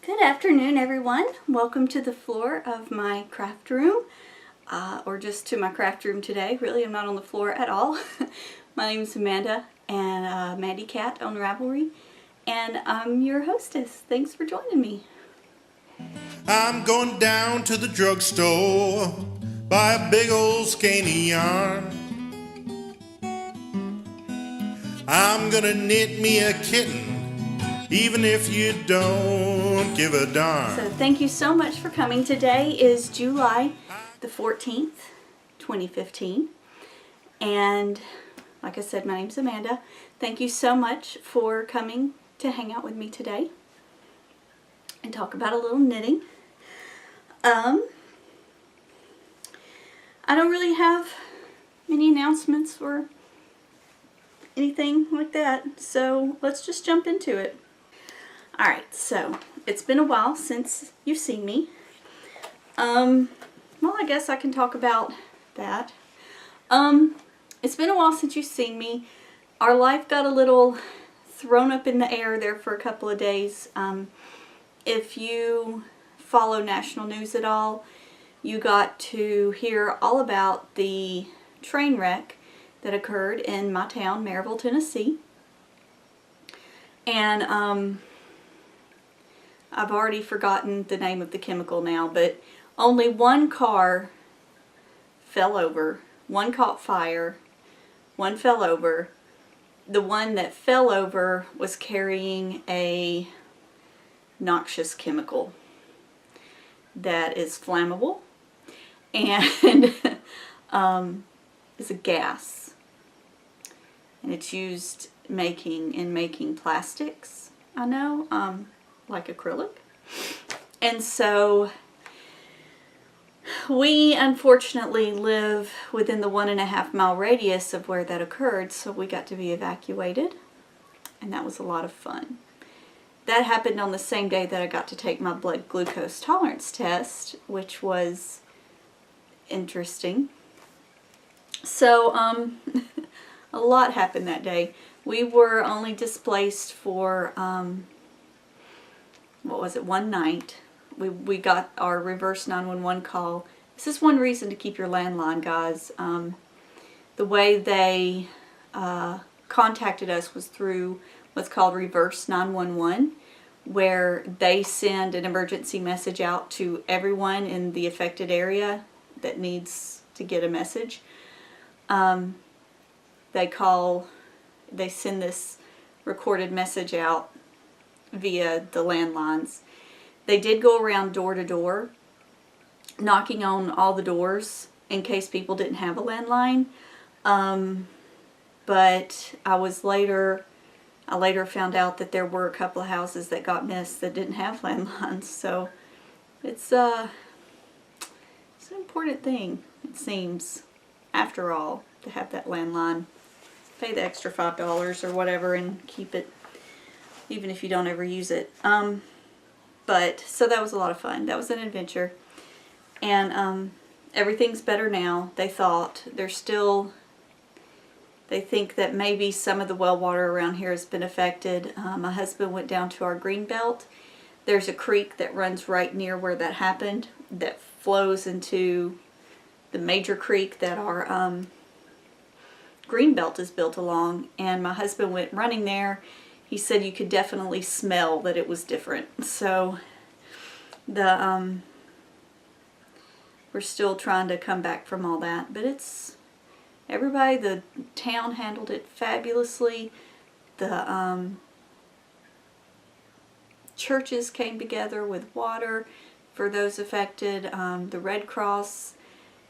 Good afternoon, everyone. Welcome to the floor of my craft room, or just to my craft room today. Really, I'm not on the floor at all. My name is Amanda, and Mandy Cat on Ravelry, and I'm your hostess. Thanks for joining me. I'm going down to the drugstore, buy a big old skeiny yarn. I'm gonna knit me a kitten, even if you don't give a darn. So thank you so much for coming. Today is July the 14th, 2015, and like I said, my name's Amanda. Thank you so much for coming to hang out with me today and talk about a little knitting. I don't really have many announcements or anything like that, so let's just jump into it. Alright, so it's been a while since you've seen me. Well, I guess I can talk about that. It's been a while since you've seen me. Our life got a little thrown up in the air there for a couple of days. If you follow national news at all, you got to hear all about the train wreck that occurred in my town, Maryville, Tennessee. And I've already forgotten the name of the chemical now, but only one car fell over. One caught fire. One fell over. The one that fell over was carrying a noxious chemical that is flammable and is a gas, and it's used in making plastics, I know, like acrylic. And so we unfortunately live within the 1.5 mile radius of where that occurred, so we got to be evacuated, and that was a lot of fun. That happened on the same day that I got to take my blood glucose tolerance test, which was interesting. So, a lot happened that day. We were only displaced for, one night. We got our reverse 911 call. This is one reason to keep your landline, guys. The way they contacted us was through what's called reverse 911, where they send an emergency message out to everyone in the affected area that needs to get a message. They send this recorded message out via the landlines. They did go around door to door, knocking on all the doors in case people didn't have a landline. But I later found out that there were a couple of houses that got missed that didn't have landlines. So it's an important thing, it seems, after all, to have that landline. Pay the extra $5 or whatever and keep it, even if you don't ever use it. But so that was a lot of fun. That was an adventure. And everything's better now, they thought. They think that maybe some of the well water around here has been affected. My husband went down to our green belt. There's a creek that runs right near where that happened that flows into the major creek that our green belt is built along. And my husband went running there. He said you could definitely smell that it was different. So we're still trying to come back from all that, but the town handled it fabulously. The churches came together with water for those affected. The Red Cross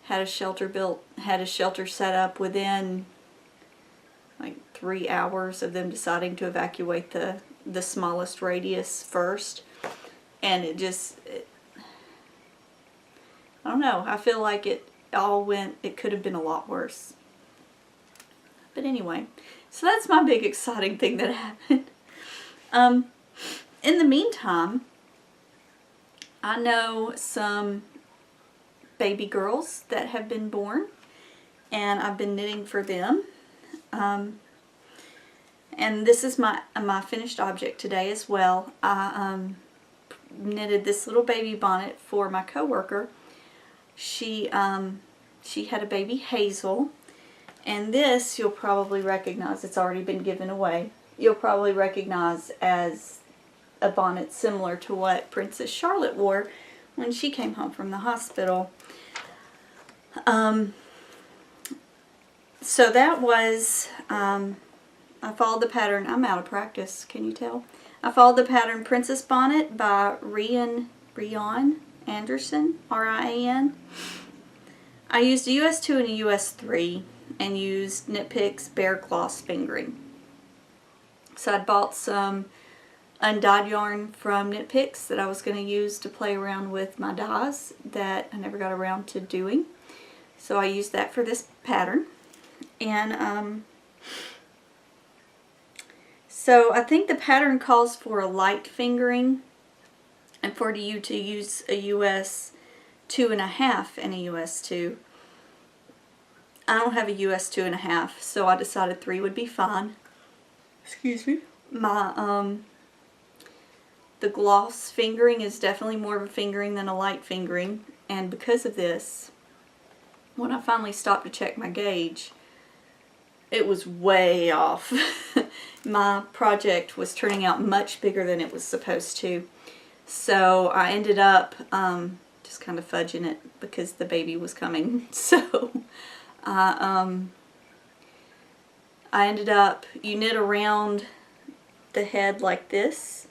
had a shelter set up within like 3 hours of them deciding to evacuate the smallest radius first. And I don't know, I feel like it could have been a lot worse. But anyway, so that's my big exciting thing that happened. In the meantime, I know some baby girls that have been born, and I've been knitting for them. And this is my finished object today as well. I knitted this little baby bonnet for my coworker. She had a baby Hazel, and this you'll probably recognize. It's already been given away. You'll probably recognize as a bonnet similar to what Princess Charlotte wore when she came home from the hospital. So that was, I followed the pattern. I'm out of practice, can you tell? I followed the pattern Princess Bonnet by Rian Anderson, R-I-A-N. I used a US 2 and a US 3 and used Knit Picks Bear Gloss fingering. So I bought some undyed yarn from Knit Picks that I was going to use to play around with my dyes that I never got around to doing. So I used that for this pattern. And so I think the pattern calls for a light fingering and for you to use a US 2.5 and a US 2. I don't have a US 2.5, so I decided 3 would be fine. Excuse me. My the gloss fingering is definitely more of a fingering than a light fingering, and because of this, when I finally stopped to check my gauge, it was way off. My project was turning out much bigger than it was supposed to, so I ended up just kind of fudging it because the baby was coming. So I ended up, you knit around the head like this,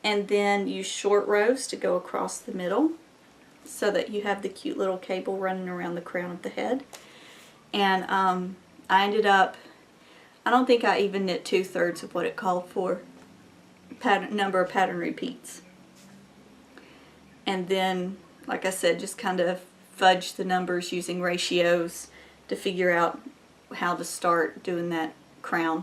and then use short rows to go across the middle so that you have the cute little cable running around the crown of the head. And I ended up, I don't think I even knit 2/3 of what it called for, number of pattern repeats. And then, like I said, just kind of fudge the numbers using ratios to figure out how to start doing that crown.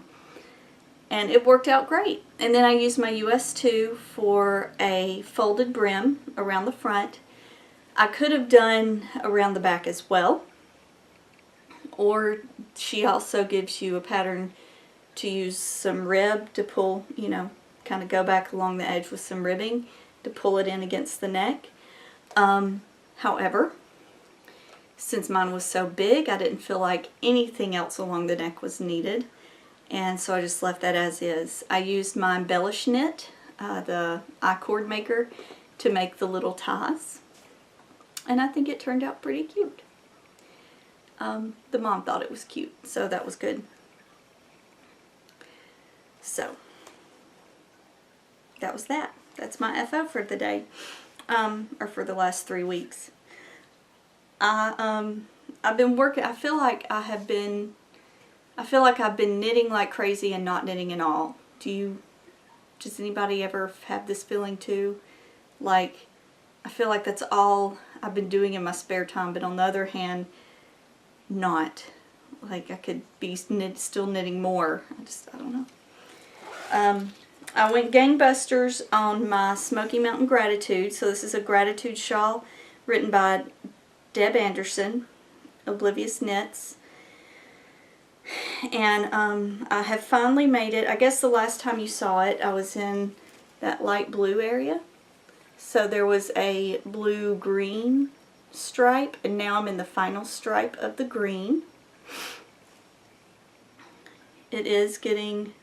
And it worked out great. And then I used my US 2 for a folded brim around the front. I could have done around the back as well. Or she also gives you a pattern to use some rib to pull, you know, kind of go back along the edge with some ribbing to pull it in against the neck. However, since mine was so big, I didn't feel like anything else along the neck was needed. And so I just left that as is. I used my Embellish Knit, the I-cord maker, to make the little ties. And I think it turned out pretty cute. The mom thought it was cute, so that was good. So, that was that. That's my FO for the day, or for the last 3 weeks. I've been working, I feel like I've been knitting like crazy and not knitting at all. Does anybody ever have this feeling too? Like, I feel like that's all I've been doing in my spare time, but on the other hand, not. Like, I could be still knitting more. I don't know. I went gangbusters on my Smoky Mountain Gratitude. So this is a gratitude shawl written by Deb Anderson, Oblivious Knits. And I have finally made it. I guess the last time you saw it, I was in that light blue area. So there was a blue-green stripe, and now I'm in the final stripe of the green. It is getting,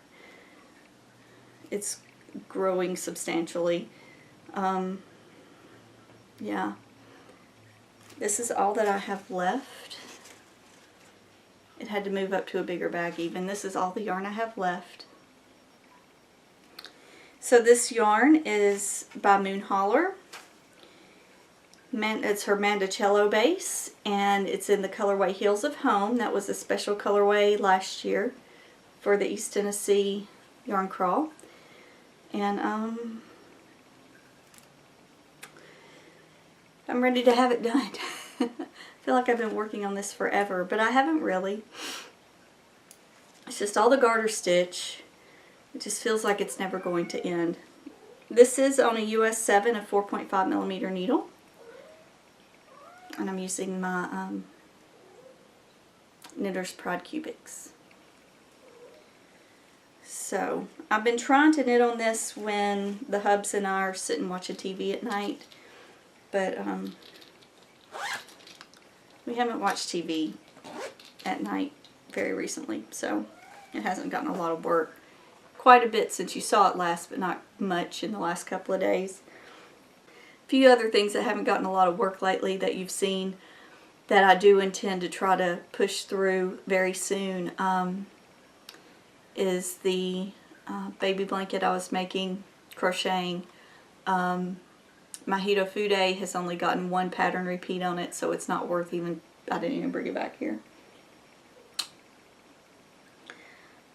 it's growing substantially. Yeah. This is all that I have left. It had to move up to a bigger bag even. This is all the yarn I have left. So this yarn is by Moon Holler. It's her Mandocello base, and it's in the colorway Hills of Home. That was a special colorway last year for the East Tennessee Yarn Crawl. And I'm ready to have it done. I feel like I've been working on this forever, but I haven't really. It's just all the garter stitch. It just feels like it's never going to end. This is on a US 7, a 4.5mm needle. And I'm using my Knitter's Pride Cubics. So I've been trying to knit on this when the hubs and I are sitting watching TV at night, but we haven't watched TV at night very recently, so it hasn't gotten a lot of work. Quite a bit since you saw it last, but not much in the last couple of days. A few other things that haven't gotten a lot of work lately that you've seen that I do intend to try to push through very soon is the baby blanket I was making, crocheting. My Hito Fude has only gotten one pattern repeat on it, so it's not worth even, I didn't even bring it back here.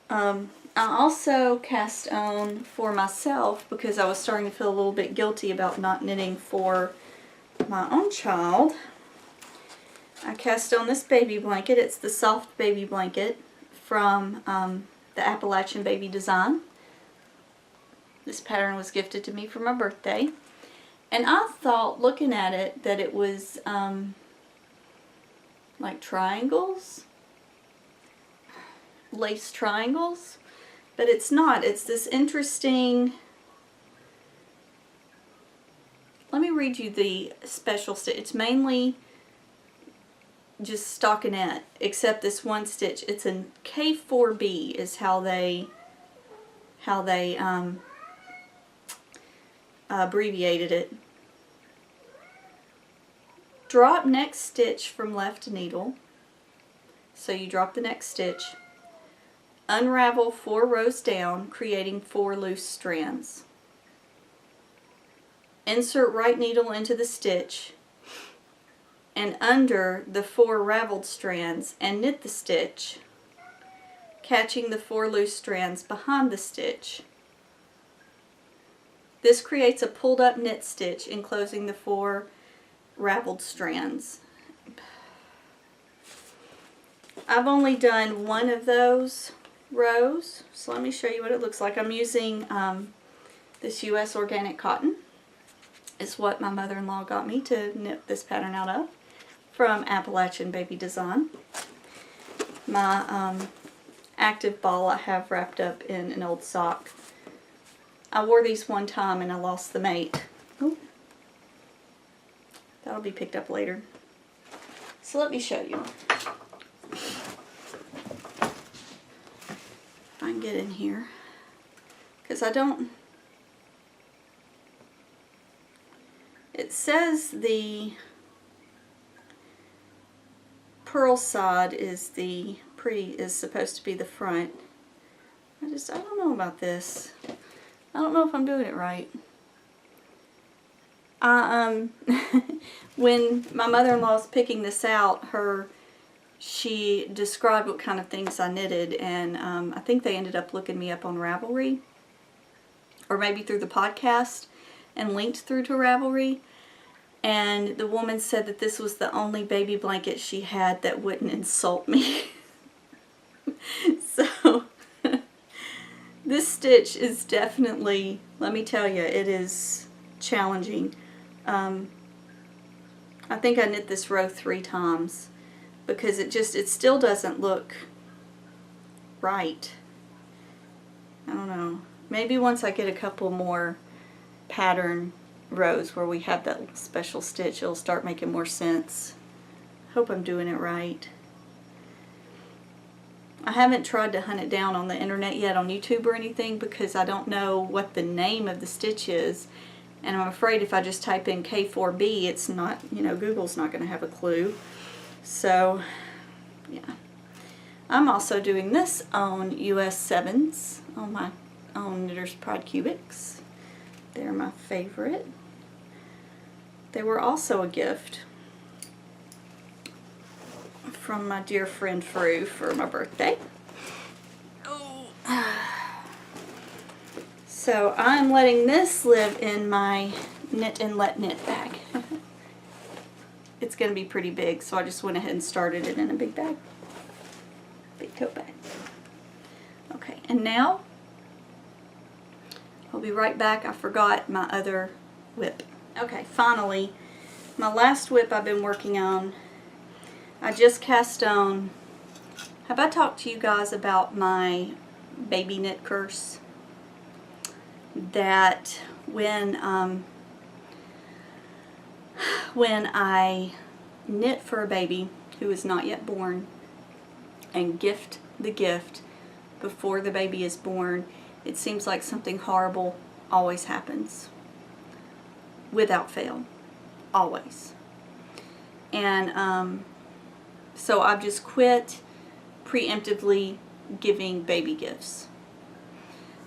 I also cast on for myself because I was starting to feel a little bit guilty about not knitting for my own child. I cast on this baby blanket. It's the soft baby blanket from the Appalachian Baby Design. This pattern was gifted to me for my birthday. And I thought, looking at it, that it was like triangles, lace triangles, but it's not. It's this interesting, let me read you the special stitch. It's mainly just stockinette, except this one stitch. It's in K4B is how they abbreviated it. Drop next stitch from left needle. So you drop the next stitch. Unravel 4 rows down, creating 4 loose strands. Insert right needle into the stitch and under the 4 raveled strands and knit the stitch, catching the 4 loose strands behind the stitch. This creates a pulled up knit stitch enclosing the 4 raveled strands. I've only done one of those rows, so let me show you what it looks like. I'm using this US organic cotton. It's what my mother-in-law got me to knit this pattern out of, from Appalachian Baby Design. My active ball I have wrapped up in an old sock. I wore these one time and I lost the mate. Ooh. That'll be picked up later. So let me show you. If I can get in here. Because I don't... It says the pearl side is supposed to be the front. I don't know about this. I don't know if I'm doing it right. When my mother-in-law was picking this out, she described what kind of things I knitted, and I think they ended up looking me up on Ravelry, or maybe through the podcast, and linked through to Ravelry. And the woman said that this was the only baby blanket she had that wouldn't insult me. So this stitch is definitely, let me tell you, it is challenging. I think I knit this row 3 times because it still doesn't look right. I don't know. Maybe once I get a couple more pattern rows where we have that special stitch, it'll start making more sense. Hope I'm doing it right. I haven't tried to hunt it down on the internet yet on YouTube or anything because I don't know what the name of the stitch is, and I'm afraid if I just type in K4B, it's not, Google's not going to have a clue. So yeah, I'm also doing this on US 7s on my own Knitter's Pride Cubics. They're my favorite. They were also a gift from my dear friend Fru for my birthday. Oh. So I'm letting this live in my Knit and Let Knit bag. It's going to be pretty big, so I just went ahead and started it in a big bag. Big tote bag. Okay, and now I'll be right back. I forgot my other whip. Okay, finally, my last whip I've been working on. I just cast on. Have I talked to you guys about my baby knit curse that when I knit for a baby who is not yet born and gift the gift before the baby is born, it seems like something horrible always happens. Without fail. Always. And so I've just quit preemptively giving baby gifts.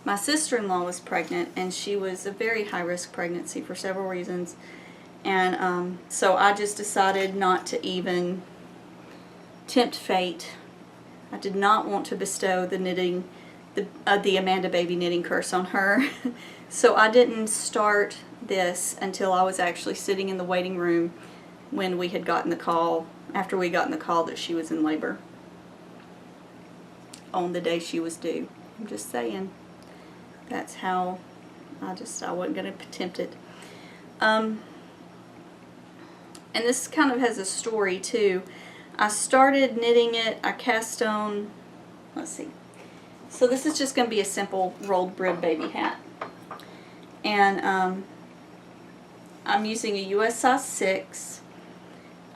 My sister-in-law was pregnant, and she was a very high-risk pregnancy for several reasons. And so I just decided not to even tempt fate. I did not want to bestow the knitting, the Amanda Baby knitting curse on her. So I didn't start this until I was actually sitting in the waiting room when we had gotten the call, after we gotten the call that she was in labor on the day she was due. I'm just saying. That's how I wasn't going to tempt it. And this kind of has a story too. I started knitting it, I cast on, let's see. So this is just going to be a simple rolled brim baby hat. And I'm using a US size 6.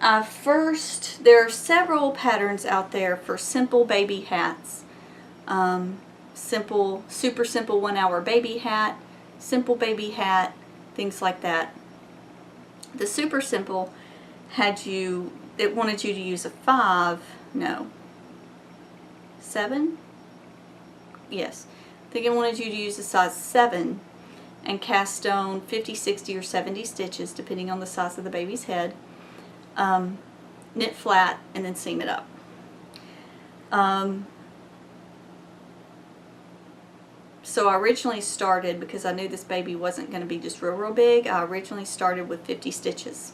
There are several patterns out there for simple baby hats. Super simple 1 hour baby hat, simple baby hat, things like that. The super simple it wanted you to use a 7? Yes. I think it wanted you to use a size 7 and cast on 50, 60, or 70 stitches, depending on the size of the baby's head. Knit flat, and then seam it up. So I originally started, because I knew this baby wasn't going to be just real big, I originally started with 50 stitches.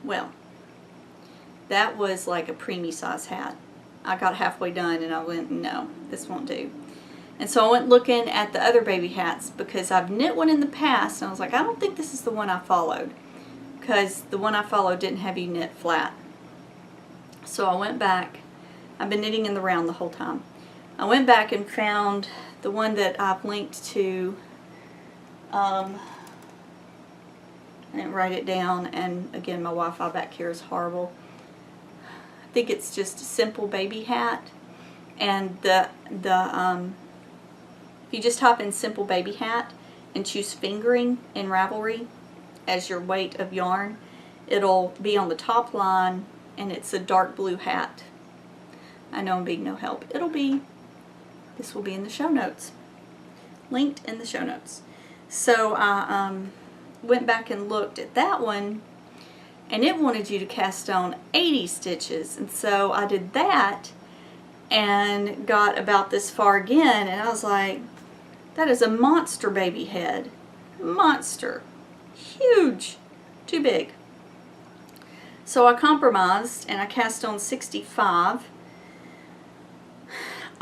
Well, that was like a preemie size hat. I got halfway done and I went, no, this won't do. And so I went looking at the other baby hats, because I've knit one in the past and I was like, I don't think this is the one I followed, because the one I followed didn't have you knit flat. So I went back. I've been knitting in the round the whole time. I went back and found the one that I've linked to. I didn't write it down, and again, my Wi-Fi back here is horrible. I think it's just a simple baby hat, and if you just type in simple baby hat and choose fingering in Ravelry as your weight of yarn, it'll be on the top line, and it's a dark blue hat. I know I'm being no help. This will be in the show notes. Linked in the show notes. So I went back and looked at that one, and it wanted you to cast on 80 stitches. And so I did that and got about this far again, and I was like, that is a monster baby head. Monster. Huge. Too big. So I compromised and I cast on 65.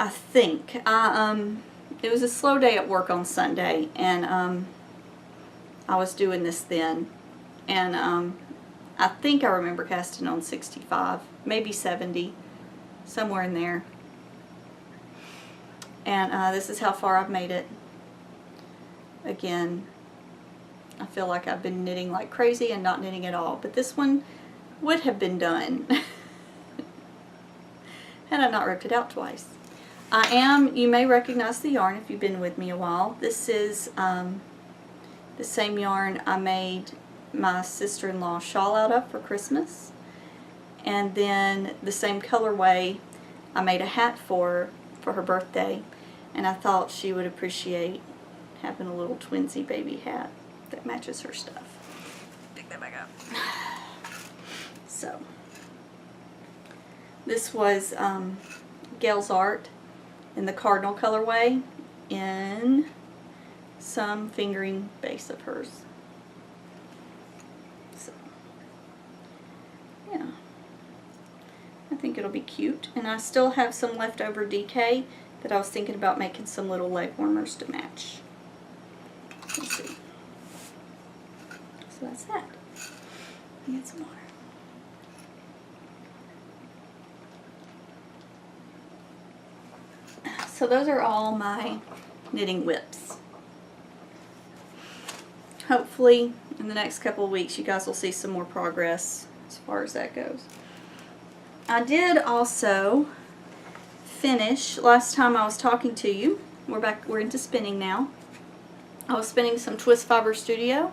I think. It was a slow day at work on Sunday, and I was doing this then. And I think I remember casting on 65, maybe 70, somewhere in there. And this is how far I've made it. Again, I feel like I've been knitting like crazy and not knitting at all, but this one would have been done had I not ripped it out twice. You may recognize the yarn if you've been with me a while. This is the same yarn I made my sister-in-law shawl out of for Christmas. And then the same colorway I made a hat for her birthday. And I thought she would appreciate having a little twinsy baby hat that matches her stuff. Pick that back up. So, this was Gail's art in the cardinal colorway in some fingering base of hers. So, yeah. I think it'll be cute. And I still have some leftover DK that I was thinking about making some little leg warmers to match. Let's see. So that's that. Get some water. So those are all my knitting whips. Hopefully in the next couple of weeks you guys will see some more progress as far as that goes. I did also finish, last time I was talking to you, we're into spinning now. I was spinning some Twist Fiber Studio.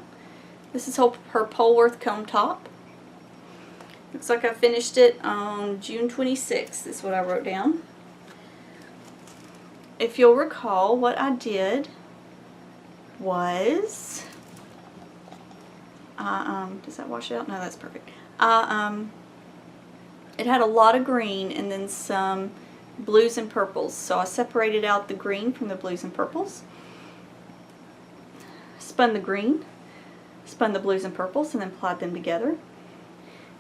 This is her Polworth comb top. Looks like I finished it on June 26th is what I wrote down. If you'll recall, what I did was, does that wash out? No, that's perfect. It had a lot of green and then some blues and purples. So I separated out the green from the blues and purples. Spun the green, spun the blues and purples, and then applied them together.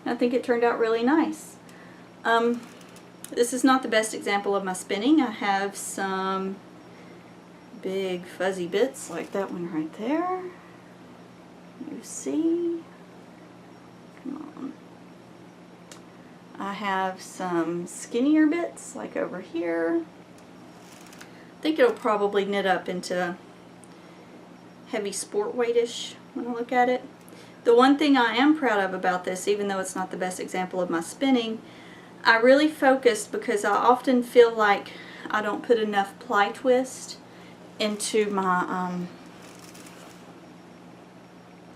And I think it turned out really nice. This is not the best example of my spinning. I have some big fuzzy bits like that one right there. You see? Come on. I have some skinnier bits like over here. I think it'll probably knit up into heavy sport weightish when I look at it. The one thing I am proud of about this, even though it's not the best example of my spinning, I really focused because I often feel like I don't put enough ply twist into my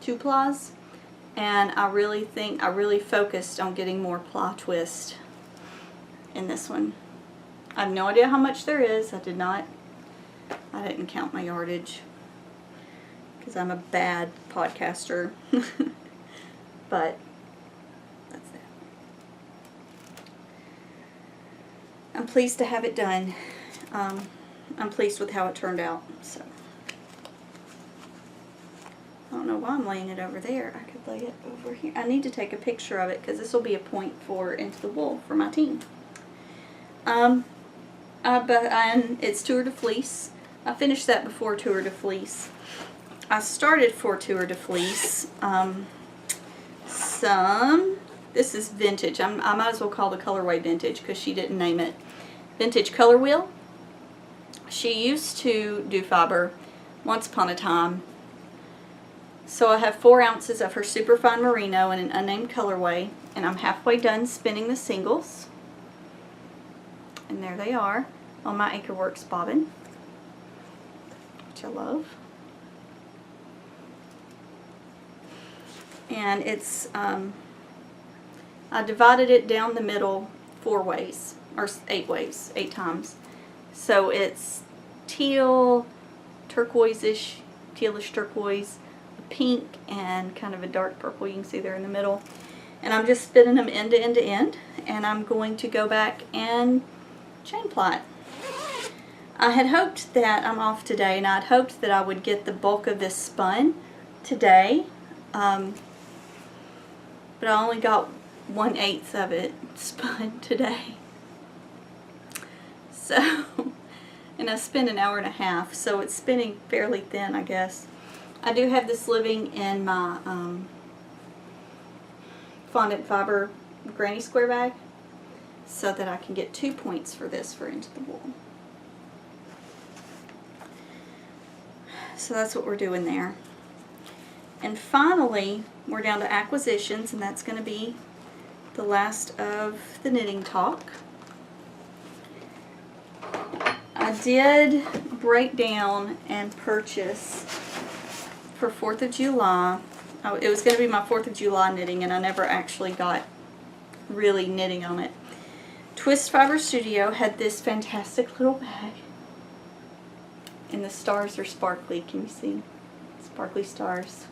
2-plies, and I really focused on getting more ply twist in this one. I have no idea how much there is. I didn't count my yardage because I'm a bad podcaster. But that's that. I'm pleased to have it done. I'm pleased with how it turned out. So I don't know why I'm laying it over there. I could lay it over here. I need to take a picture of it because this will be a point for Into the Wool for my team. And it's Tour de Fleece. I finished that before Tour de Fleece. I started for Tour de Fleece. This is vintage. I might as well call the colorway vintage because she didn't name it. Vintage Color Wheel. She used to do fiber once upon a time. So I have 4 ounces of her Superfine Merino in an unnamed colorway, and I'm halfway done spinning the singles. And there they are on my Acreworks bobbin, which I love. And it's, I divided it down the middle 4 ways, or 8 ways, 8 times. So it's teal, turquoise-ish, tealish turquoise, pink, and kind of a dark purple you can see there in the middle. And I'm just spinning them end to end to end, and I'm going to go back and chain ply it. I had hoped that I'm off today, and I'd hoped that I would get the bulk of this spun today, but I only got 1/8 of it spun today. So, and I spent an hour and a half, so it's spinning fairly thin, I guess. I do have this living in my fondant fiber granny square bag so that I can get 2 points for this for Into the Wool. So that's what we're doing there. And finally, we're down to acquisitions, and that's going to be the last of the knitting talk. I did break down and purchase for 4th of July. It was going to be my 4th of July knitting, and I never actually got really knitting on it. Twist Fiber Studio had this fantastic little bag, and the stars are sparkly. Can you see? Sparkly stars.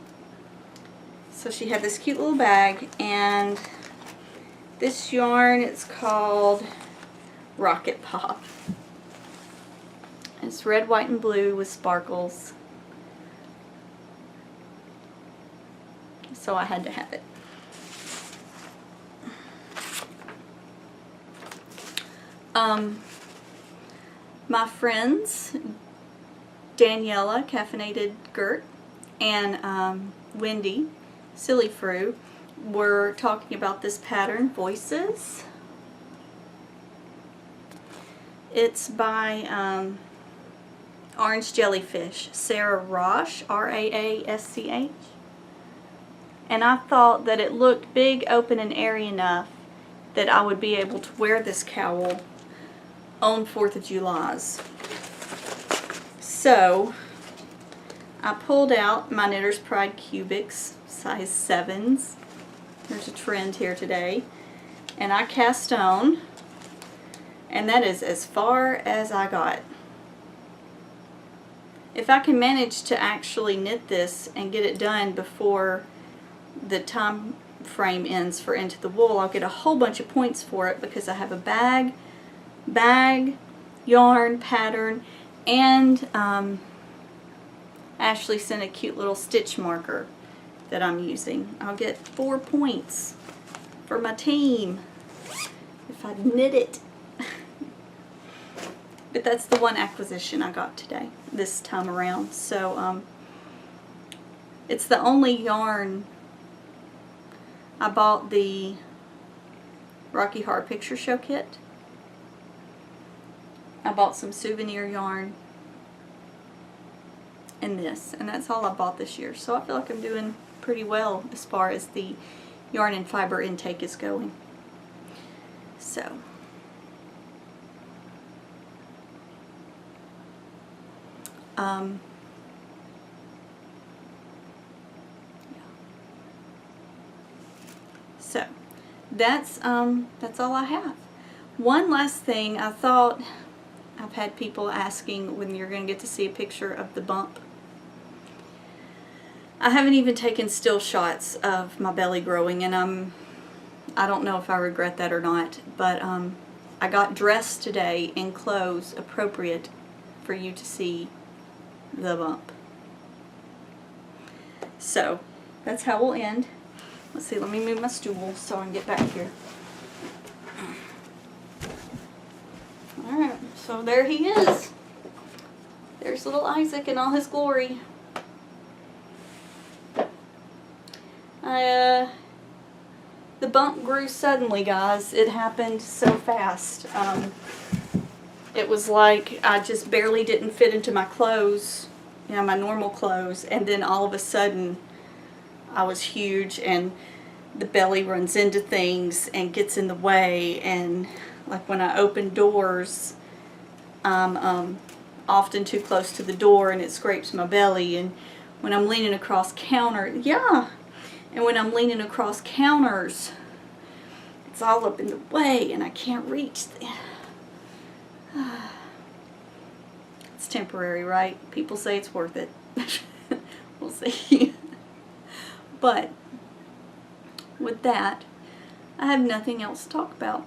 So she had this cute little bag, and this yarn, it's called Rocket Pop. It's red, white, and blue with sparkles. So I had to have it. My friends, Daniela, Caffeinated Gert, and Wendy, Silly Fru, were talking about this pattern, Voices. It's by Orange Jellyfish, Sarah Rosh, R-A-A-S-C-H. And I thought that it looked big, open, and airy enough that I would be able to wear this cowl on 4th of July's. So I pulled out my Knitter's Pride Cubics, size 7s. There's a trend here today. And I cast on, and that is as far as I got. If I can manage to actually knit this and get it done before the time frame ends for Into the Wool, I'll get a whole bunch of points for it, because I have a bag, yarn, pattern, and Ashley sent a cute little stitch marker that I'm using. I'll get 4 points for my team if I knit it. But that's the one acquisition I got today, this time around. So it's the only yarn. I bought the Rocky Horror Picture Show kit. I bought some souvenir yarn and this, and that's all I bought this year. So I feel like I'm doing pretty well as far as the yarn and fiber intake is going. So so that's all I have. One last thing, I thought, I've had people asking when you're going to get to see a picture of the bump. I haven't even taken still shots of my belly growing, and I don't know if I regret that or not, but I got dressed today in clothes appropriate for you to see the bump. So that's how we'll end. Let's see, let me move my stool so I can get back here. Alright, so there he is. There's little Isaac in all his glory. The bump grew suddenly, guys. It happened so fast. It was like I just barely didn't fit into my clothes, you know, my normal clothes, and then all of a sudden I was huge, and the belly runs into things and gets in the way, and like when I open doors, I'm often too close to the door and it scrapes my belly, and when I'm leaning across and when I'm leaning across counters, it's all up in the way and I can't reach It's temporary, right? People say it's worth it. We'll see. But with that, I have nothing else to talk about.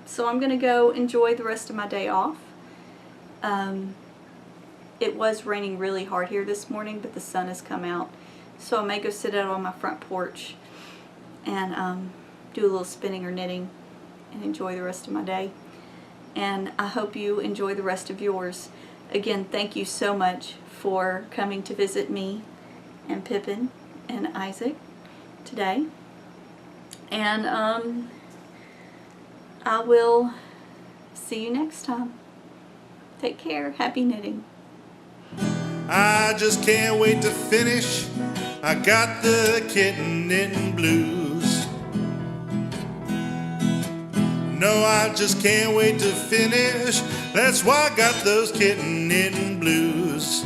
So I'm going to go enjoy the rest of my day off. It was raining really hard here this morning, but the sun has come out. So I may go sit out on my front porch and do a little spinning or knitting and enjoy the rest of my day. And I hope you enjoy the rest of yours. Again, thank you so much for coming to visit me and Pippin and Isaac today. And I will see you next time. Take care. Happy knitting. I just can't wait to finish. I got the kitten knitting blues. No, I just can't wait to finish. That's why I got those kitten knitting blues.